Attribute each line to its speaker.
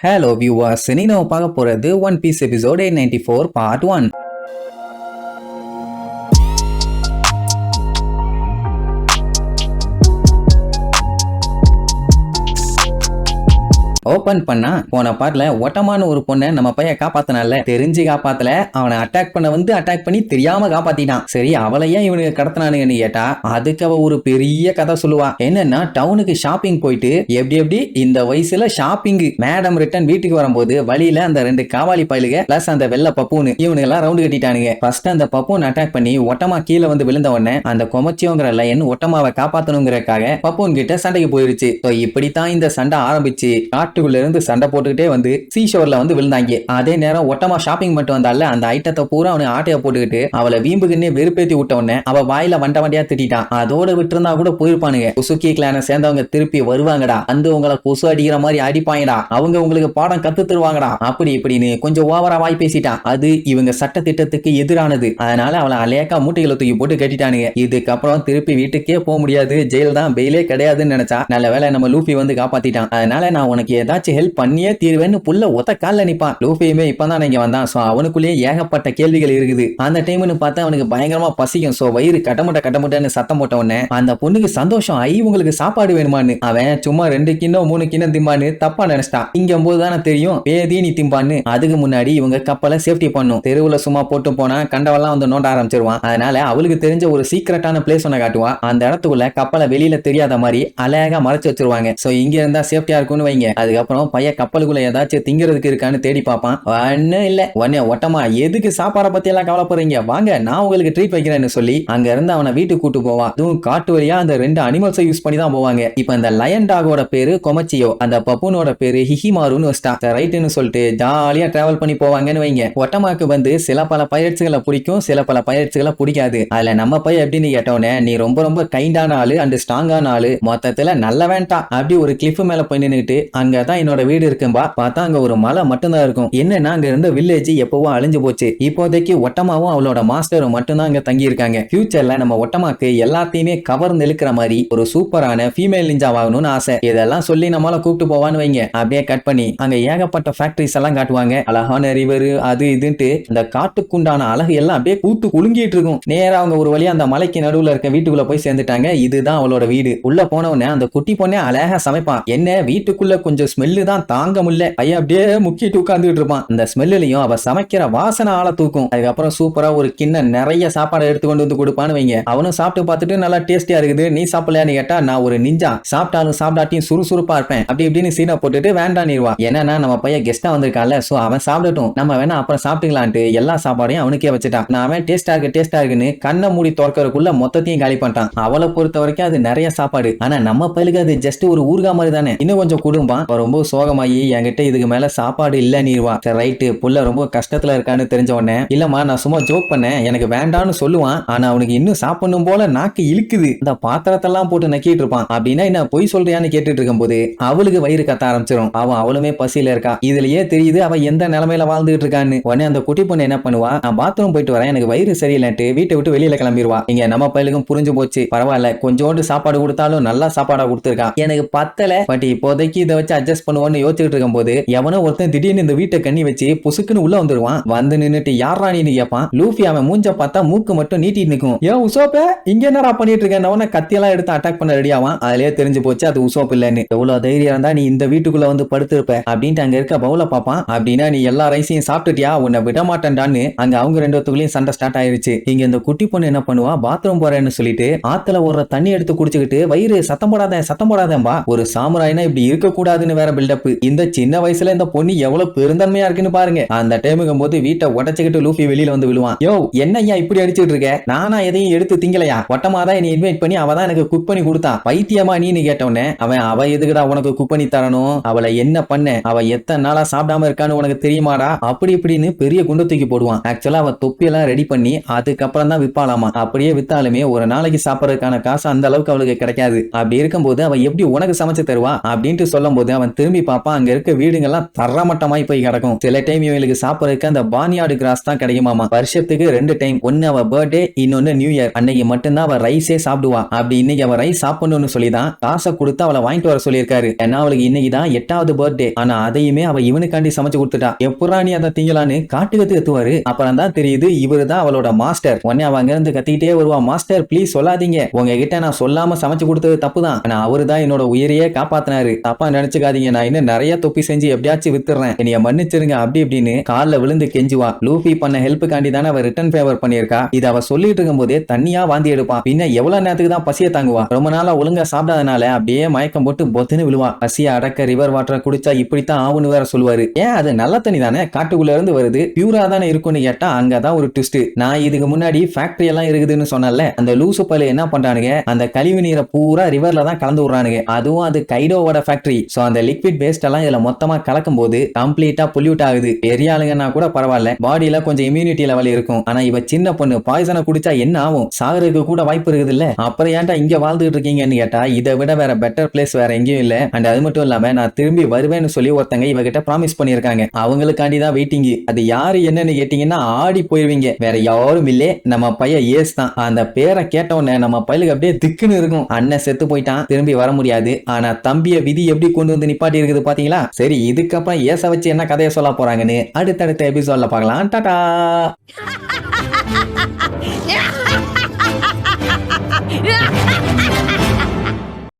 Speaker 1: Hello viewers, இன்னைக்கு நம்ம பார்க்க போறது one piece episode 894 part 1. Open பண்ணா போன பார்ட்ல ஒட்டமான ஒரு பொண்ணை நம்ம பையன் காப்பாத்தினால, தெரிஞ்சு காப்பாத்தல, அவனை அட்டாக் பண்ணி தெரியாம காப்பாத்திட்டான். சரி, அவளையே இவனுக்கு கடத்தினானுங்கன்னு கேட்டா அதுக்கு அவ ஒரு பெரிய கதை சொல்லுவா. என்னன்னா, டவுனுக்கு ஷாப்பிங் போயிட்டு எப்படி இந்த வயசுல ஷாப்பிங் மேடம் ரிட்டன் வீட்டுக்கு வரும்போது வழியில அந்த ரெண்டு காவாலி பயலுக பிளஸ் அந்த வெள்ள பப்பூனு இவனுங்க எல்லாம் ரவுண்டு கட்டிட்டானுங்க. ஃபர்ஸ்ட் அந்த பப்பூன் அட்டாக் பண்ணி ஒட்டமா கீழே வந்து விழுந்த உடனே அந்த கொமச்சியோங்கிற லைன் ஒட்டமாவை காப்பாத்தணுங்கிறக்காக பப்பூன் கிட்ட சண்டைக்கு போயிருச்சு. இப்படித்தான் இந்த சண்டை ஆரம்பிச்சு காட்டுக்குள்ள இருந்து சண்டை போட்டுக்கிட்டே வந்து சீஷோர்ல வந்து விழுந்தாங்க. அதே நேரம் ஒட்டமா ஷாப்பிங் மட்டும் வந்தால அந்த ஐட்டத்தை பூரா அவனுக்கு ஆட்டைய போட்டுக்கிட்டு அவளை வீம்புக்குன்னே வெறுப்பேத்தி விட்ட உடனே அவ வாயில வண்டியா திட்டான். அதோட விட்டுருந்தா கூட போயிருப்பானுங்க. குசுக்கி கிளான சேர்ந்தவங்க திருப்பி வருவாங்கடா, வந்து உங்களை கொசு அடிக்கிற மாதிரி அடிப்பாங்கடா, அவங்க உங்களுக்கு பாடம் கத்து தருவாங்கடா, அப்படி இப்படின்னு கொஞ்சம் ஓவரா வாய் பேசிட்டான். அது இவங்க சட்ட திட்டத்துக்கு எதிரானது. அதனால அவளை அலேக்கா மூட்டைகளை தூக்கி போட்டு கட்டிட்டானுங்க. இதுக்கப்புறம் திருப்பி வீட்டுக்கே போக முடியாது, ஜெயில் தான், பெயிலே கிடையாதுன்னு நினைச்சா நல்ல வேலை நம்ம லூஃபி வந்து காப்பாத்திட்டான். அதனால நான் உனக்கு ஏதாச்சும் ஹெல்ப் பண்ணியே தீர்வேன்னு புள்ள ஒத்த கால்ல நிப்பான். லூஃபியுமே இப்பதான் இங்க வந்தான். சோ அவனுக்குள்ளேயே ஏகப்பட்ட கேள்விகள் இருக்குது. அந்த டைம்னு பார்த்தா அவனுக்கு பயங்கரமா பசிக்கும். சோ வயிறு கட்டமுட்டன்னு சத்தம் போட்ட உடனே அந்த பொண்ணுக்கு சந்தோஷம், ஐ உங்களுக்கு சாப்பாடு வேணுமான்னு. அவன் சும்மா 2 கிண்ணம் 3 கிண்ணம் திம்பான்னு தப்பா நினைச்சிட்டான். இங்க போதுதானே தெரியும் பேதீனி திம்பான்னு. அதுக்கு முன்னாடி இவங்க கப்பலை சேஃப்டி பண்ணும். தெருவுல சும்மா போட்டு போனா கண்டவெல்லாம் வந்து நோண்ட ஆரம்பிச்சிருவான். அதனால அவளுக்கு தெரிஞ்ச ஒரு சீக்கிரட்டான பிளேஸ் ஒண்ணு காட்டுவா. அந்த இடத்துக்குள்ள கப்பலை வெளியில தெரியாத மாதிரி அழகா மறைச்சு வச்சிருவாங்க. சோ இங்க இருந்தா சேஃப்டியா இருக்கும்னு வைங்க. அதுக்கப்புறம் பையன் கப்பலுக்குள்ள ஏதாச்சும் திங்கிறதுக்கு இருக்கான்னு தேடி பார்ப்பான். ஒன்னும் இல்ல. உடனே ஒட்டமா எதுக்கு சாப்பாடை பத்தி எல்லாம் கவலைப்படுறீங்க, வாங்க நான் உங்களுக்கு ட்ரீட் வைக்கிறேன்னு சொல்லி அங்க இருந்து அவனை வீட்டுக்கு கூட்டு போவான். அதுவும் காட்டு வழியா அந்த 2 அனிமல்ஸை யூஸ் பண்ணி தான் போவாங்க. இப்ப இந்த லயன் டாகோட பேரு கொமச்சியோ, அந்த பப்பூனோட பேரு ஹிஹிமாருன்னு வச்சிட்டா. ரைட்டுன்னு சொல்லிட்டு ஜாலியா டிராவல் பண்ணி போவாங்கன்னு வைங்க. ஒட்டமாக்கு வந்து சில பல பயிற்சிகளை பிடிக்கும், சில பல பயிற்சிகளை பிடிக்காது. அதுல நம்ம பையன் எப்படின்னு கேட்டோன்னே, நீ ரொம்ப ரொம்ப கைண்டான ஆளு அண்ட் ஸ்ட்ராங்கான ஆளு, மொத்தத்துல நல்ல வேண்டாம். அப்படி ஒரு கிளிஃப் மேல போய் நின்னுட்டு அங்கதான் என்னோட வீடு இருக்கும்பா, பார்த்தா அங்க ஒரு மலை மட்டும்தான் இருக்கும். என்னன்னா அங்க இருந்த வில்லேஜ் எப்பவும் அழிஞ்சு போச்சு. இப்போதைக்கு ஒட்டமாவும் அவளோட மாஸ்டரும் மட்டும்தான் அங்க தங்கி இருக்காங்க. ஃபியூச்சர்ல நம்ம ஒட்டமாக்கு எல்லாத்தையுமே கவர்ந்து இழுக்கிற மாதிரி ஒரு சூப்பரான ஃபீமேல் நிஞ்சா ஆகணும்னு ஆசை. இதெல்லாம் சொல்லி நம்மளால கூப்பிட்டு போவான்னு வைங்க. அப்படியே கட் பண்ணி அங்க ஏகப்பட்ட ஃபேக்டரிஸ் எல்லாம் காட்டுவாங்க. அழகான ரிவர் அது இதுன்ட்டு அந்த காட்டுக்குண்டான அழகு எல்லாம் அப்படியே கூத்து குலுங்கிட்டு இருக்கும். நேரா அவங்க ஒரு வழியா அந்த மலைக்கு நடுவுல இருக்க வீட்டுக்குள்ள போய் சேர்ந்துட்டாங்க. இதுதான் அவளோட வீடு. உள்ள போனவனே அந்த குட்டி பொண்ணே அழகா சமைப்பான். என்ன வீட்டுக்குள்ள கொஞ்சம் ஸ்மெல்லு தான் தாங்க முடியல, பையன் அப்படியே முக்கிட்டு உட்கார்ந்துட்டு இருப்பான். அந்த ஸ்மெல்லையும் அவ சமைக்கிற வாசனை ஆள தூக்கும். அதுக்கப்புறம் சூப்பரா ஒரு கிண்ணம் நிறைய சாப்பாடு எடுத்து கொண்டு வந்து கொடுப்பான்னு வைங்க. அவனும் சாப்பிட்டு பார்த்துட்டு நல்லா டேஸ்டியா இருக்குது, நீ சாப்பிடலையான்னு கேட்டா நான் ஒரு நிஞ்சா, சாப்பிட்டாலும் சாப்பிடாட்டியும் சுறுசுறுப்பா இருப்பேன் அப்படி இப்படின்னு சீனை போட்டுட்டு வேண்டான்னுவா. ஏன்னா நம்ம பையன் கெஸ்டா வந்திருக்கான்ல, சோ அவன் சாப்பிடட்டும், நம்ம வேணா அப்புறம் சாப்பிட்டுக்கலான்ட்டு எல்லா சாப்பாடையும் அவனுக்கே வச்சுட்டான். நான் அவன் டேஸ்டா இருக்குன்னு கண்ணை மூடி திறக்கறதுக்குள்ள மொத்தத்தையும் காலி பண்ணிட்டான். அவளை பொறுத்த வரைக்கும் அது நிறைய சாப்பாடு, ஆனா நம்ம பையலுக்கு அது ஜஸ்ட் ஒரு ஊர்கா மாதிரி தானே. இன்னும் கொஞ்சம் குடும்பம் ரொம்ப சோகமாயி என்கிட்ட இதுக்கு மேல சாப்பாடு இல்ல நீர்வா. சரி ரைட்டு, புள்ள ரொம்ப கஷ்டத்துல இருக்கான்னு தெரிஞ்ச உடனே, இல்லம்மா நான் சும்மா ஜோக் பண்ணேன், எனக்கு வேண்டான்னு சொல்லுவான், ஆனா அவனுக்கு இன்னும் சாப்பிடணும் போல நாக்கு இழுக்குது, இந்த பாத்திரத்தெல்லாம் போட்டு நக்கிட்டு இருப்பான். அப்படின்னா என்ன பொய் சொல்றியான்னு கேட்டுட்டு இருக்கும் போது அவளுக்கு வயிறு கத்த ஆரம்பிச்சிடும். அவளுமே பசியில இருக்கா. இதுலயே தெரியுது அவ எந்த நிலைமையில வாழ்ந்துட்டு இருக்கான்னு. உடனே அந்த குட்டி பொண்ணு என்ன பண்ணுவா, நான் பாத்ரூம் போயிட்டு வரேன், எனக்கு வயிறு சரியில்லைன்ட்டு வீட்டை விட்டு வெளியில கிளம்பிடுவா. இங்க நம்ம பையலுக்கும் புரிஞ்சு போச்சு, பரவாயில்ல கொஞ்சோண்டு சாப்பாடு கொடுத்தாலும் நல்லா சாப்பாடா கொடுத்துருக்கான், எனக்கு பத்தல, பட் இப்போதைக்கு இதை வச்சு அட்ஜஸ்ட் பண்ணுவோன்னு யோசிச்சுட்டு இருக்கும் போது எவனோ ஒருத்தன் திடீர்னு இந்த வீட்டை கண்ணி வச்சு புசுக்குன்னு உள்ள வந்துருவான். வந்து நின்னுட்டு யாரா நீன்னு கேட்பான். லூஃபி அவன் மூஞ்ச பார்த்தா மூக்கு மட்டும் நீட்டிட்டு நிக்கும். ஏன் உசோப்ப இங்க என்னடா பண்ணிட்டு இருக்கேன், கத்தியெல்லாம் எடுத்து அட்டாக் பண்ண ரெடி ஆவான். அதுலயே தெரிஞ்சு போச்சு அது உசோப் இல்லன்னு. எவ்வளவு தைரியம் இருந்தா நீ இந்த வீட்டுக்குள்ள வந்து படுத்திருப்ப அப்படின்ட்டு அங்க இருக்க பவுல பாப்பான். அப்படின்னா நீ எல்லா ரைஸையும் சாப்பிட்டுட்டியா, உன்னை விட மாட்டேன்டான்னு அங்க அவங்க 2 பேத்துக்குள்ளயும் சண்டை ஸ்டார்ட் ஆயிருச்சு. இங்க இந்த குட்டி பொண்ணு என்ன பண்ணுவா, பாத்ரூம் போறேன்னு சொல்லிட்டு ஆத்துல ஒரு தண்ணி எடுத்து குடிச்சுக்கிட்டு வயிறு சத்தம் போடாதேன்பா, ஒரு சாமுராயினா இப்படி இருக்க கூடாதுன்னு வேற பில்டப். இந்த சின்ன வயசுல இந்த பொண்ணு எவ்வளவு பெருந்தன்மையா இருக்குன்னு பாருங்க. அந்த டைமுக்கும் போது வீட்டை உடச்சுக்கிட்டு லூஃபி வெளியில வந்து விழுவான். யோ என்னையா இப்படி அடிச்சுட்டு இருக்க, நானா எதையும் எடுத்து திங்கலையா, ஒட்டமாதான் என்னை இன்வைட் பண்ணி அவதான் எனக்கு குக் பண்ணி கொடுத்தா, பைத்தியமா நீன்னு கேட்டோன்னே அவ எதுக்குடா உனக்கு குக் பண்ணி தரணும், அவளை என்ன பண்ண, அவ எத்தனை நாளா சாப்பிடாம இருக்கான்னு உனக்கு தெரியுமாடா, அப்படி இப்படின்னு பெரிய குண்டு தூக்கி போடுவான். ஆக்சுவலா அவ தொப்பியெல்லாம் ரெடி பண்ணி அதுக்கப்புறம் தான் விற்பாலாமா. அப்படியே வித்தாலுமே ஒரு நாளைக்கு சாப்பிடறதுக்கான காசு அந்த அளவுக்கு அவளுக்கு கிடைக்காது. அப்படி இருக்கும்போது அவ எப்படி உனக்கு சமைச்சு தருவா அப்படின்ட்டு சொல்லும் போது அவன் அவன் திரும்பி பாப்பான், அங்க இருக்க வீடுங்கெல்லாம் தரமட்டமாய் போய் கிடக்கும். சில டைம் இவங்களுக்கு சாப்பிடறதுக்கு அந்த பானியாடு கிராஸ் தான் கிடைக்குமாமா. வருஷத்துக்கு 2 டைம், ஒன்னு அவ பர்த்டே, இன்னொன்னு நியூ இயர். அன்னைக்கு மட்டும்தான் அவ ரைஸே சாப்பிடுவா. அப்படி இன்னைக்கு அவ ரைஸ் சாப்பிடணும்னு சொல்லிதான் காசை கொடுத்து அவளை வாங்கிட்டு வர சொல்லியிருக்காரு. ஏன்னா அவளுக்கு இன்னைக்கு தான் 8வது பர்த்டே. ஆனா அதையுமே அவ இவனுக்காண்டி சமைச்சு கொடுத்துட்டா. எப்படா நீ அதை திங்கலான்னு காட்டு கத்துவாரு. அப்புறம் தான் தெரியுது இவரு தான் அவளோட மாஸ்டர். உடனே அவ அங்க இருந்து கத்திக்கிட்டே வருவா, மாஸ்டர் ப்ளீஸ் சொல்லாதீங்க, உங்ககிட்ட நான் சொல்லாம சமைச்சு கொடுத்தது தப்புதான். ஆனா அவரு தான் என்னோட உயிரையே காப்பாத்தினாரு. தப்பா நினைச்சுக்காதீங்க, நான் இன்னும் நிறைய தொப்பி செஞ்சு எப்படியாச்சும் வித்துறேன், என்னைய மன்னிச்சிருங்க அப்படி இப்படின்னு கால்ல விழுந்து கெஞ்சுவா. லூஃபி பண்ண ஹெல்ப்புக்காண்டி தானே அவ ரிட்டர்ன் ஃபேவர் பண்ணியிருக்கா. இத அவ சொல்லிட்டு இருக்கும் போதே தண்ணியா வாந்தி எடுப்பான். பின்ன எவ்வளவு நேரத்துக்கு தான் பசிய தாங்குவா. ரொம்ப நாளா ஒழுங்கா சாப்பிடாதனால அப்படியே மயக்கம் போட்டு பொத்துன்னு விழுவா. பசிய அடக்க ரிவர் வாட்டரை குடிச்சா இப்படித்தான் ஆகுன்னு வேற சொல்லுவாரு. ஏன் அது நல்ல தண்ணி தானே, காட்டுக்குள்ள இருந்து வருது, பியூரா தானே இருக்கும்னு கேட்டா அங்கதான் ஒரு ட்விஸ்ட். நான் இதுக்கு முன்னாடி ஃபேக்டரி எல்லாம் இருக்குதுன்னு சொன்னல, அந்த லூசு பையல என்ன பண்றானுங்க, அந்த கழிவு நீரை பூரா ரிவர்ல தான் கலந்து விடுறானுங்க. அதுவும் அது கைடோவோட ஃபேக்டரி. சோ அந்த லிக்விட் வேஸ்ட் எல்லாம் இதுல மொத்தமா கலக்கும் போது கம்ப்ளீட்டா பொல்யூட் ஆகுது. பெரிய ஆளுங்கன்னா கூட பரவாயில்ல, பாடியில கொஞ்சம் இம்யூனிட்டி லெவல் இருக்கும். ஆனா இவ சின்ன பொண்ணு, பாய்சனை குடிச்சா என்ன ஆகும், சாகருக்கு கூட வாய்ப்பு இருக்குது இல்ல. அப்புறம் ஏன்டா இங்க வாழ்ந்துட்டு இருக்கீங்கன்னு கேட்டா இதை விட வேற பெட்டர் பிளேஸ் வேற எங்கேயும் இல்ல. அண்ட் அது மட்டும் இல்லாம நான் திரும்பி வருவேன்னு சொல்லி ஒருத்தங்க இவகிட்ட ப்ராமிஸ் பண்ணிருக்காங்க. அவங்களுக்காண்டி தான் வெயிட்டிங். அது யாரு என்னன்னு கேட்டீங்கன்னா ஆடி போயிருவீங்க. வேற யாரும் இல்லே, நம்ம பையன் ஏஸ் தான். அந்த பேரை கேட்ட உடனே நம்ம பையலுக்கு அப்படியே திக்குன்னு இருக்கும். அண்ணன் செத்து போயிட்டான், திரும்பி வர முடியாது. ஆனா தம்பிய விதி எப்படி கொண்டு வந்து நிப்பாட்டி இருக்குது பாத்தீங்களா. சரி, இதுக்கப்புறம் ஏச வச்சு என்ன கதையை சொல்ல போறாங்கன்னு அடுத்தடுத்த எபிசோட்ல பார்க்கலாம். டாடா.